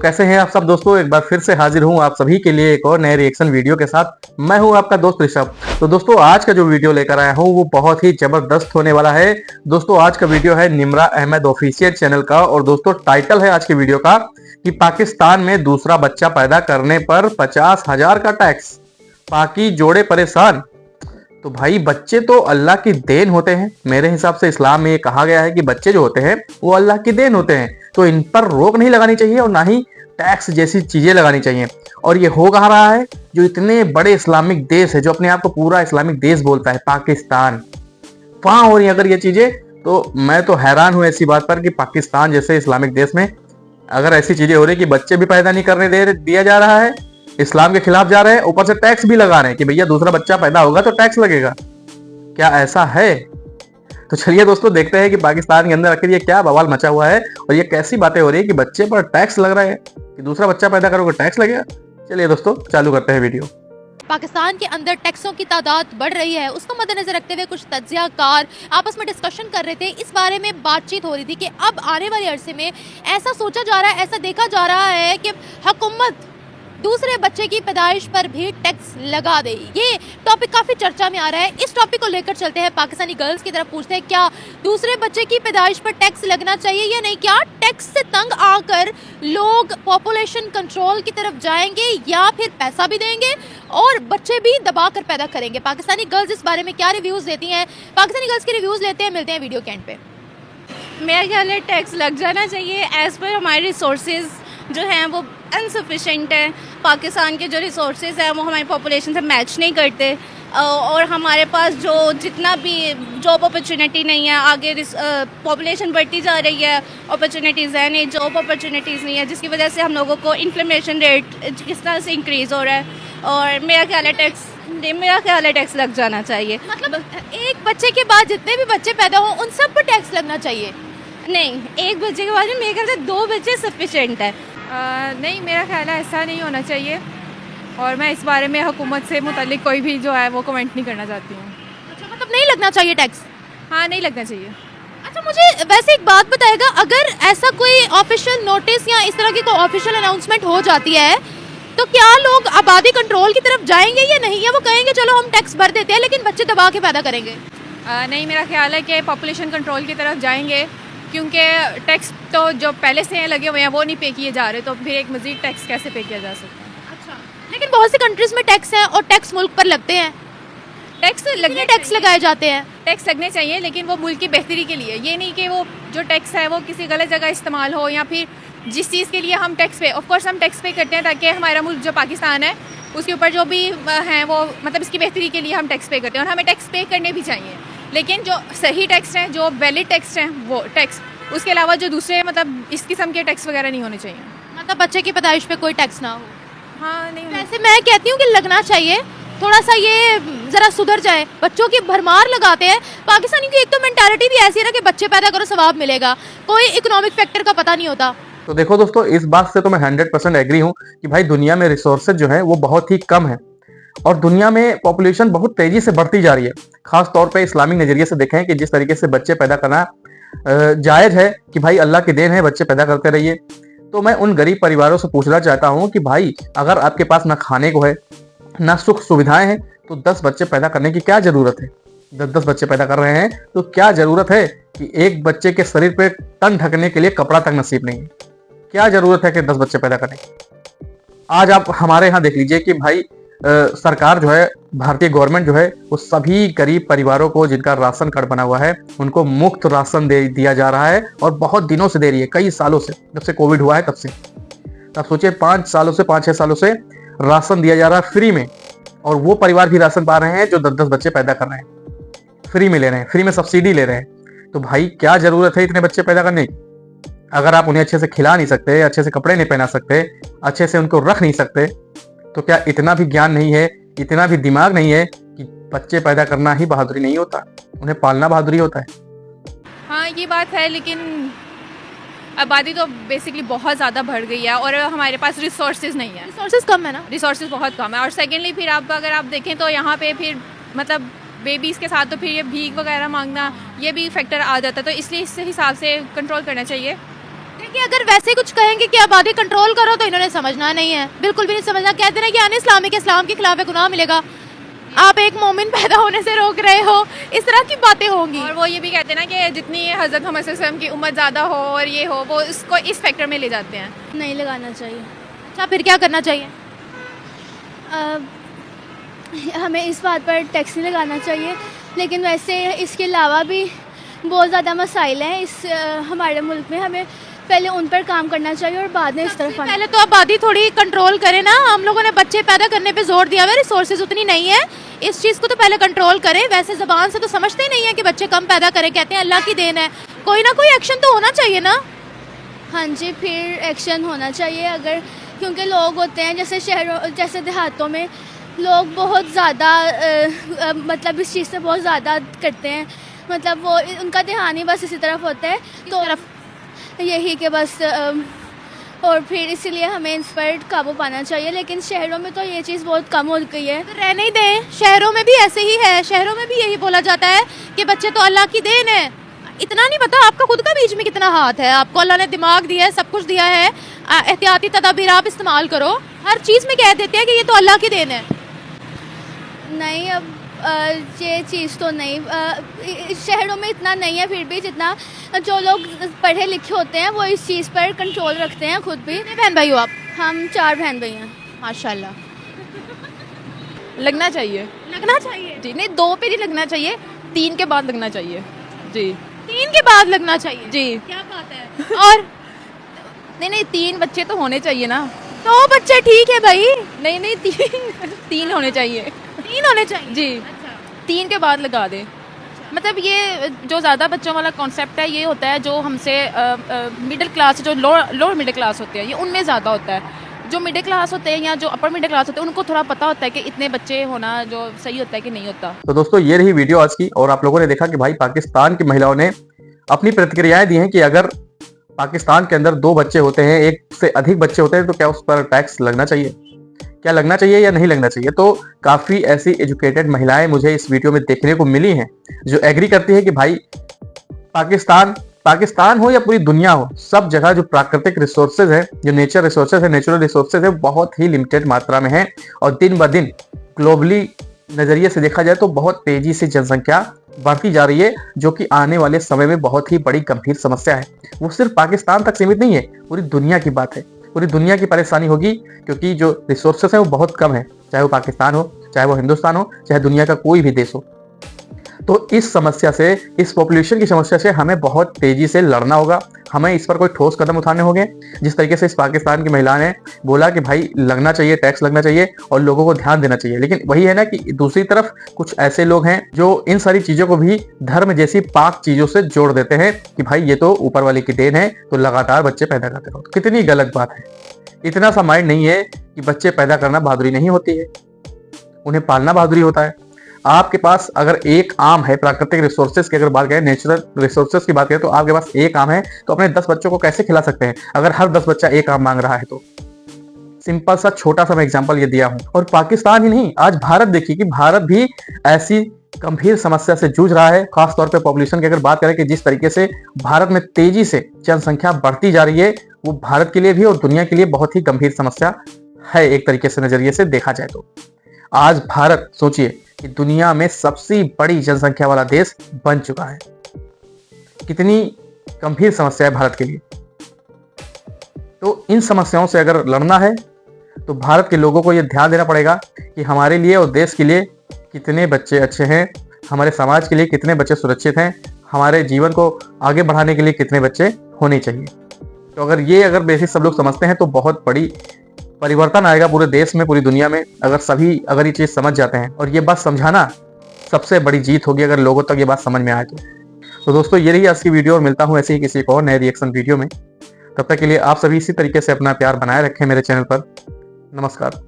कैसे हैं आप सब दोस्तों, एक बार फिर से हाजिर हूं आप सभी के लिए एक और नए रिएक्शन वीडियो के साथ। मैं हूं आपका दोस्त ऋषभ। तो दोस्तों आज का जो वीडियो लेकर आया हूं वो बहुत ही जबरदस्त होने वाला है। दोस्तों आज का वीडियो है निम्रा अहमद ऑफिशियल चैनल का और दोस्तों टाइटल है आज के वीडियो का कि पाकिस्तान में दूसरा बच्चा पैदा करने पर 50,000 का टैक्स, पाकि जोड़े परेशान। तो भाई बच्चे तो अल्लाह की देन होते हैं। मेरे हिसाब से इस्लाम में ये कहा गया है कि बच्चे जो होते हैं वो अल्लाह की देन होते हैं, तो इन पर रोक नहीं लगानी चाहिए और ना ही टैक्स जैसी चीजें लगानी चाहिए। और ये हो कहाँ रहा है, जो इतने बड़े इस्लामिक देश है, जो अपने आप को पूरा इस्लामिक देश बोलता है, पाकिस्तान, वहां हो रही अगर ये चीजें, तो मैं तो हैरान हूं ऐसी बात पर कि पाकिस्तान जैसे इस्लामिक देश में अगर ऐसी चीजें हो रही कि बच्चे भी पैदा नहीं करने दिया जा रहा है, इस्लाम के खिलाफ जा रहे हैं, ऊपर से टैक्स भी लगा रहे हैं कि भैया दूसरा बच्चा पैदा होगा तो टैक्स लगेगा। क्या ऐसा है? तो चलिए दोस्तों देखते हैं कि पाकिस्तान के अंदर आखिर ये क्या बवाल मचा हुआ है और ये कैसी बातें हो रही है कि बच्चे पर टैक्स लग रहा है, कि दूसरा बच्चा पैदा करोगे टैक्स लगेगा। चलिए दोस्तों चालू करते हैं वीडियो। पाकिस्तान के अंदर टैक्सों की तादाद बढ़ रही है, उसको मद्देनजर रखते हुए कुछ तज्जियाकार आपस में डिस्कशन कर रहे थे। इस बारे में बातचीत हो रही थी कि अब आने वाले अरसे में ऐसा सोचा जा रहा है, ऐसा देखा जा रहा है कि हुकूमत दूसरे बच्चे की पैदाइश पर भी टैक्स लगा दे। ये टॉपिक काफ़ी चर्चा में आ रहा है। इस टॉपिक को लेकर चलते हैं पाकिस्तानी गर्ल्स की तरफ, पूछते हैं क्या दूसरे बच्चे की पैदाइश पर टैक्स लगना चाहिए या नहीं। क्या टैक्स से तंग आकर लोग पॉपुलेशन कंट्रोल की तरफ जाएंगे या फिर पैसा भी देंगे और बच्चे भी दबा कर पैदा करेंगे। पाकिस्तानी गर्ल्स इस बारे में क्या रिव्यूज़ देती हैं, पाकिस्तानी गर्ल्स के रिव्यूज़ लेते हैं। मिलते हैं वीडियो के एंड पे। मेरा ख्याल है टैक्स लग जाना चाहिए। एज़ पर हमारे रिसोर्सेज जो हैं वो अनसफिशेंट है। पाकिस्तान के जो रिसोर्सेज हैं वो हमारी पॉपुलेशन से मैच नहीं करते और हमारे पास जो जितना भी जॉब अपॉर्चुनिटी नहीं है, आगे पॉपुलेशन बढ़ती जा रही है, अपॉर्चुनिटीज़ है नहीं, जॉब अपॉर्चुनिटीज़ नहीं है, जिसकी वजह से हम लोगों को इन्फ्लेमेशन रेट किस तरह से इंक्रीज़ हो रहा है। और मेरा ख्याल है टैक्स लग जाना चाहिए। मतलब एक बच्चे के बाद जितने भी बच्चे पैदा हों उन सब पर टैक्स लगना चाहिए? नहीं, एक बच्चे के बाद मेरे ख्याल से 2 बच्चे सफिशेंट है। नहीं, मेरा ख्याल है ऐसा नहीं होना चाहिए और मैं इस बारे में हुकूमत से मुतालिक कोई भी जो है वो कमेंट नहीं करना चाहती हूँ। अच्छा, मतलब नहीं लगना चाहिए टैक्स? हाँ, नहीं लगना चाहिए। अच्छा, मुझे वैसे एक बात बताएगा, अगर ऐसा कोई ऑफिशियल नोटिस या इस तरह की कोई ऑफिशियल अनाउंसमेंट हो जाती है तो क्या लोग आबादी कंट्रोल की तरफ जाएंगे या नहीं, या वो कहेंगे चलो हम टैक्स भर देते हैं लेकिन बच्चे दबा के पैदा करेंगे? नहीं, मेरा ख्याल है कि पॉपुलेशन कंट्रोल की तरफ जाएंगे, क्योंकि टैक्स तो जो पहले से लगे हुए हैं वो नहीं पे किए जा रहे, तो फिर एक मज़ीद टैक्स कैसे पे किया जा सकता है। अच्छा, लेकिन बहुत सी कंट्रीज में टैक्स है और टैक्स मुल्क पर लगते हैं। टैक्स लगाए जाते हैं। टैक्स लगने चाहिए लेकिन वो मुल्क की बेहतरी के लिए, ये नहीं कि वो जो टैक्स है वो किसी गलत जगह इस्तेमाल हो, या फिर जिस चीज़ के लिए हम टैक्स पे, ऑफकोर्स हम टैक्स पे करते हैं ताकि हमारा मुल्क जो पाकिस्तान है उसके ऊपर जो भी हैं वो मतलब इसकी बेहतरी के लिए हम टैक्स पे करते हैं और हमें टैक्स पे करने भी चाहिए। लेकिन जो सही टैक्स हैं, जो वैलिड टैक्स हैं, वो टैक्स, उसके अलावा जो दूसरे मतलब इस किस्म के टैक्स वगैरह नहीं होने चाहिए। मतलब बच्चे की पैदाइश पे कोई टैक्स ना हो। हाँ, नहीं, वैसे मैं कहती हूँ कि लगना चाहिए, थोड़ा सा ये ज़रा सुधर जाए। बच्चों की भरमार लगाते हैं पाकिस्तानी की। एक तो मेंटालिटी भी ऐसी है ना कि बच्चे पैदा करो सवाब मिलेगा, कोई इकोनॉमिक फैक्टर का पता नहीं होता। तो देखो दोस्तों, इस बात से तो मैं 100% एग्री हूँ कि भाई दुनिया में रिसोर्सेज जो है वो बहुत ही कम है और दुनिया में पॉपुलेशन बहुत तेजी से बढ़ती जा रही है। खास तौर पे इस्लामिक नजरिए से देखें कि जिस तरीके से बच्चे पैदा करना जायज है कि भाई अल्लाह की देन है, बच्चे पैदा करते रहिए। तो मैं उन गरीब परिवारों से पूछना चाहता हूँ कि भाई अगर आपके पास ना खाने को है ना सुख सुविधाएं हैं तो 10 बच्चे पैदा करने की क्या जरूरत है? 10 बच्चे पैदा कर रहे हैं तो क्या जरूरत है कि एक बच्चे के शरीर पे तन ढकने के लिए कपड़ा तक नसीब नहीं है? क्या जरूरत है कि 10 बच्चे पैदा करने की? आज आप हमारे यहाँ देख लीजिए कि भाई सरकार जो है, भारतीय गवर्नमेंट जो है, वो सभी गरीब परिवारों को जिनका राशन कार्ड बना हुआ है उनको मुफ्त राशन दिया जा रहा है और बहुत दिनों से दे रही है, कई सालों से, जब से कोविड हुआ है तब से। आप सोचिए 5-6 सालों से राशन दिया जा रहा है फ्री में, और वो परिवार भी राशन पा रहे हैं जो 10-10 बच्चे पैदा कर रहे हैं, फ्री में ले रहे हैं, फ्री में सब्सिडी ले रहे हैं। तो भाई क्या जरूरत है इतने बच्चे पैदा करने की? अगर आप उन्हें अच्छे से खिला नहीं सकते, अच्छे से कपड़े नहीं पहना सकते, अच्छे से उनको रख नहीं सकते, तो क्या इतना भी ज्ञान नहीं है, इतना भी दिमाग नहीं है कि बच्चे पैदा करना ही बहादुरी नहीं होता, उन्हें पालना बहादुरी होता है? हाँ, ये बात है, लेकिन आबादी तो बेसिकली बहुत ज़्यादा बढ़ गई है और हमारे पास रिसोर्सेज नहीं है। रिसोर्सेज कम है ना? रिसोर्सेज बहुत कम है। और सेकेंडली फिर आप अगर आप देखें तो यहाँ पे फिर मतलब बेबीज़ के साथ तो फिर ये भीख वगैरह मांगना, ये भी फैक्टर आ जाता है, तो इसलिए इस हिसाब से कंट्रोल करना चाहिए। कि अगर वैसे कुछ कहेंगे कि आबादी कंट्रोल करो तो इन्होंने समझना नहीं है, बिल्कुल भी नहीं समझना। कहते हैं कि अन इस्लामिक इस्लाम के खिलाफ गुनाह मिलेगा, आप एक मोमिन पैदा होने से रोक रहे हो, इस तरह की बातें होंगी। और वो ये भी कहते हैं ना कि जितनी हज़रत मोहम्मद सल्लल्लाहु अलैहि वसल्लम की उम्मत ज़्यादा हो और ये हो, वो इसको इस फैक्टर में ले जाते हैं। नहीं लगाना चाहिए। अच्छा, फिर क्या करना चाहिए? हमें इस बात पर टैक्स नहीं लगाना चाहिए, लेकिन वैसे इसके अलावा भी बहुत ज़्यादा मसाइल हैं हमारे मुल्क में। हमें पहले उन पर काम करना चाहिए और बाद में इस तरफ आना। पहले तो आबादी थोड़ी कंट्रोल करें ना। हम लोगों ने बच्चे पैदा करने पे जोर दिया हुआ है, रिसोर्सेज उतनी नहीं है, इस चीज़ को तो पहले कंट्रोल करें। वैसे ज़बान से तो समझते ही नहीं है कि बच्चे कम पैदा करें, कहते हैं अल्लाह की देन है। कोई ना कोई एक्शन तो होना चाहिए ना। हाँ जी, फिर एक्शन होना चाहिए अगर, क्योंकि लोग होते हैं जैसे शहरों जैसे देहातों में लोग बहुत ज़्यादा मतलब इस चीज़ से बहुत ज़्यादा करते हैं, मतलब वो उनका ध्यान ही बस इसी तरफ होता है, तो यही कि बस और फिर इसीलिए हमें इस पर काबू पाना चाहिए। लेकिन शहरों में तो ये चीज़ बहुत कम हो गई है। तो रहने ही दें, शहरों में भी ऐसे ही है, शहरों में भी यही बोला जाता है कि बच्चे तो अल्लाह की देन है। इतना नहीं पता आपका खुद का बीच में कितना हाथ है, आपको अल्लाह ने दिमाग दिया है, सब कुछ दिया है, एहतियाती तदाबीर आप इस्तेमाल करो। हर चीज़ में कह देते हैं कि ये तो अल्लाह की देन है। नहीं, अब ये चीज़ तो नहीं, शहरों में इतना नहीं है, फिर भी जितना जो लोग पढ़े लिखे होते हैं वो इस चीज़ पर कंट्रोल रखते हैं खुद भी। कितने बहन भाई हो आप? हम 4 बहन भाई हैं। माशाल्लाह। लगना चाहिए लगना चाहिए जी, नहीं 2 पे नहीं लगना चाहिए, 3 के बाद लगना चाहिए जी। 3 के बाद लगना चाहिए जी क्या बात है। और नहीं 3 बच्चे तो होने चाहिए ना। 2 बच्चे ठीक है भाई, नहीं 3 होने चाहिए 3 होने चाहिए जी। 3 के बाद लगा दें। मतलब ये जो ज़्यादा बच्चों वाला कॉन्सेप्ट है ये होता है जो हमसे मिडिल क्लास, जो लोअर मिडिल क्लास होते हैं, ये उनमें ज़्यादा होता है। जो मिडिल क्लास होते हैं या जो अपर मिडिल क्लास होते हैं उनको थोड़ा पता होता है कि इतने बच्चे होना जो सही होता है कि नहीं होता। तो दोस्तों ये रही वीडियो आज की, और आप लोगों ने देखा कि भाई पाकिस्तान की महिलाओं ने अपनी प्रतिक्रियाएं दी हैं कि अगर पाकिस्तान के अंदर 2 बच्चे होते हैं, 1 से अधिक बच्चे होते हैं, तो क्या उस पर टैक्स लगना चाहिए, क्या लगना चाहिए या नहीं लगना चाहिए। तो काफी ऐसी एजुकेटेड महिलाएं मुझे इस वीडियो में देखने को मिली हैं जो एग्री करती है कि भाई पाकिस्तान हो या पूरी दुनिया हो, सब जगह जो प्राकृतिक रिसोर्सेज है, जो नेचर रिसोर्सेज है, नेचुरल रिसोर्सेज है, बहुत ही लिमिटेड मात्रा में है। और दिन ब दिन ग्लोबली नजरिए से देखा जाए तो बहुत तेजी से जनसंख्या बढ़ती जा रही है, जो कि आने वाले समय में बहुत ही बड़ी गंभीर समस्या है। वो सिर्फ पाकिस्तान तक सीमित नहीं है, पूरी दुनिया की बात है। पूरी दुनिया की परेशानी होगी, क्योंकि जो रिसोर्सेस है वो बहुत कम है, चाहे वो पाकिस्तान हो, चाहे वो हिंदुस्तान हो, चाहे दुनिया का कोई भी देश हो। तो इस समस्या से, इस पॉपुलेशन की समस्या से हमें बहुत तेजी से लड़ना होगा। हमें इस पर कोई ठोस कदम उठाने होंगे। जिस तरीके से इस पाकिस्तान की महिला ने बोला कि भाई लगना चाहिए, टैक्स लगना चाहिए और लोगों को ध्यान देना चाहिए, लेकिन वही है ना कि दूसरी तरफ कुछ ऐसे लोग हैं जो इन सारी चीजों को भी धर्म जैसी पाक चीजों से जोड़ देते हैं कि भाई ये तो ऊपर वाले की देन है, तो लगातार बच्चे पैदा करते रहो। कितनी गलत बात है। इतना सा माइंड नहीं है कि बच्चे पैदा करना बहादुरी नहीं होती है, उन्हें पालना बहादुरी होता है। आपके पास अगर एक आम है, प्राकृतिक रिसोर्सेज की अगर बात करें, नेचुरल रिसोर्सेज की बात करें, तो आपके पास एक आम है, तो अपने 10 बच्चों को कैसे खिला सकते हैं अगर हर 10 बच्चा एक आम मांग रहा है तो। सिंपल सा छोटा सा मैं एग्जांपल ये दिया हूं। और पाकिस्तान ही नहीं, आज भारत देखिए कि भारत भी ऐसी गंभीर समस्या से जूझ रहा है। खासतौर पे पॉपुलेशन की अगर बात करें कि जिस तरीके से भारत में तेजी से जनसंख्या बढ़ती जा रही है, वो भारत के लिए भी और दुनिया के लिए बहुत ही गंभीर समस्या है एक तरीके से नजरिए से देखा जाए तो। आज भारत सोचिए कि दुनिया में सबसे बड़ी जनसंख्या वाला देश बन चुका है। कितनी गंभीर समस्या है भारत के लिए। तो इन समस्याओं से अगर लड़ना है तो भारत के लोगों को यह ध्यान देना पड़ेगा कि हमारे लिए और देश के लिए कितने बच्चे अच्छे हैं, हमारे समाज के लिए कितने बच्चे सुरक्षित हैं, हमारे जीवन को आगे बढ़ाने के लिए कितने बच्चे होने चाहिए। तो अगर बेसिस सब लोग समझते हैं तो बहुत बड़ी परिवर्तन आएगा पूरे देश में, पूरी दुनिया में। अगर ये चीज समझ जाते हैं, और ये बात समझाना सबसे बड़ी जीत होगी अगर लोगों तक ये बात समझ में आए तो दोस्तों ये रही आज की वीडियो, और मिलता हूं ऐसे ही किसी एक और नए रिएक्शन वीडियो में। तब तक के लिए आप सभी इसी तरीके से अपना प्यार बनाए रखें मेरे चैनल पर। नमस्कार।